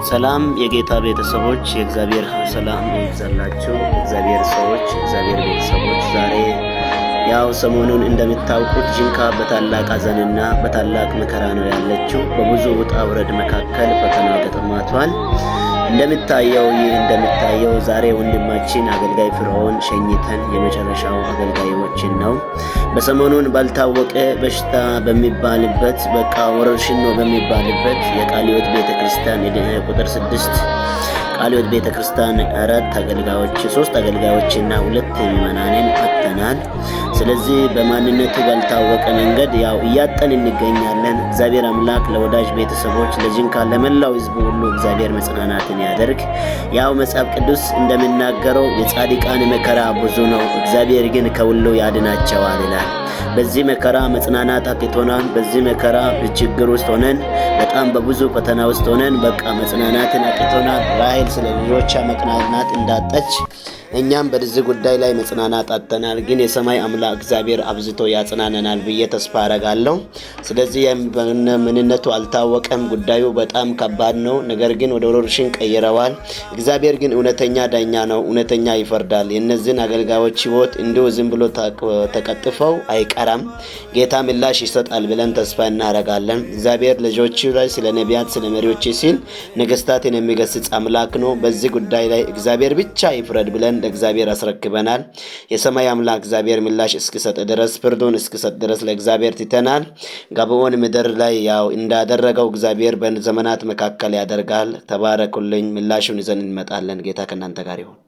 ሰላም የጌታ ቤተሰቦች የእግዚአብሔር ሰላም ይብዛላችሁ። እግዚአብሔር ሰዎች እግዚአብሔር ቤተሰቦች ዛሬ ያው ሰሞኑን እንደምታውቁት ጂንካ በታላቅ ሐዘንና በታላቅ መከራ ነው ያለችው። በብዙ ውጣ ውረድ መካከል ፈተና ገጥሟታል። እንደምታየው ዛሬ ወንድማችን አገልጋይ ፍርዖን ሸኝተን የመጨረሻው አገልጋዮችን ነው። በሰሞኑን ባልታወቀ በሽታ በሚባልበት በቃ ወረርሽኝ ነው በሚባልበት የቃለ ሕይወት ቤተክርስቲያን ቁጥር 6 ቃለ ሕይወት ቤተክርስቲያን 3 አገልጋዮችና 2 ምዕመናንን አጥተናል። ስለዚህ በማንነቱ ባልታወቀ መንገድ ያው እያጠን እንገኛለን። እግዚአብሔር አምላክ ለወዳጅ ቤተሰቦች ለጂንካ ለመላው ሕዝብ ሁሉ እግዚአብሔር መጽናናትን ያደርግ። ያው መጽሐፍ ቅዱስ እንደሚናገረው የጻድቃን መከራ ብዙ ነው፣ እግዚአብሔር ግን ከሁሉ ያድናቸዋል ይላል። በዚህ መከራ መጽናናት አቅቶናል። በዚህ መከራ ችግር ውስጥ ሆነን በጣም በብዙ ፈተና ውስጥ ሆነን በቃ መጽናናትን አቅቶናል። ራሔል ስለ ልጆቿ መጽናናት እንዳጣች እኛም በዚህ ጉዳይ ላይ መጽናናት አጥተናል። ግን የሰማይ አምላክ እግዚአብሔር አብዝቶ ያጽናናናል ብዬ ተስፋ አደርጋለሁ። ስለዚህ ምንነቱ አልታወቀም። ጉዳዩ በጣም ከባድ ነው። ነገር ግን ወደ ወረርሽኝ ቀይረዋል። እግዚአብሔር ግን እውነተኛ ዳኛ ነው፣ እውነተኛ ይፈርዳል። የእነዚህን አገልጋዮች ሕይወት እንዲሁ ዝም ብሎ ተቀጥፈው አይቀራም። ጌታ ምላሽ ይሰጣል ብለን ተስፋ እናደርጋለን። እግዚአብሔር ልጆቹ ላይ ስለ ነቢያት ስለ መሪዎች ሲል ነገስታትን የሚገስጽ አምላክ ነው። በዚህ ጉዳይ ላይ እግዚአብሔር ብቻ ይፍረድ ብለን ለእግዚአብሔር አስረክበናል። የሰማይ አምላክ እግዚአብሔር ምላሽ እስኪሰጥ ድረስ ፍርዱን እስኪሰጥ ድረስ ለእግዚአብሔር ትተናል። ጋብኦን ምድር ላይ ያው እንዳደረገው እግዚአብሔር በዘመናት መካከል ያደርጋል። ተባረኩልኝ። ምላሹን ይዘን እንመጣለን። ጌታ ከእናንተ ጋር ይሁን።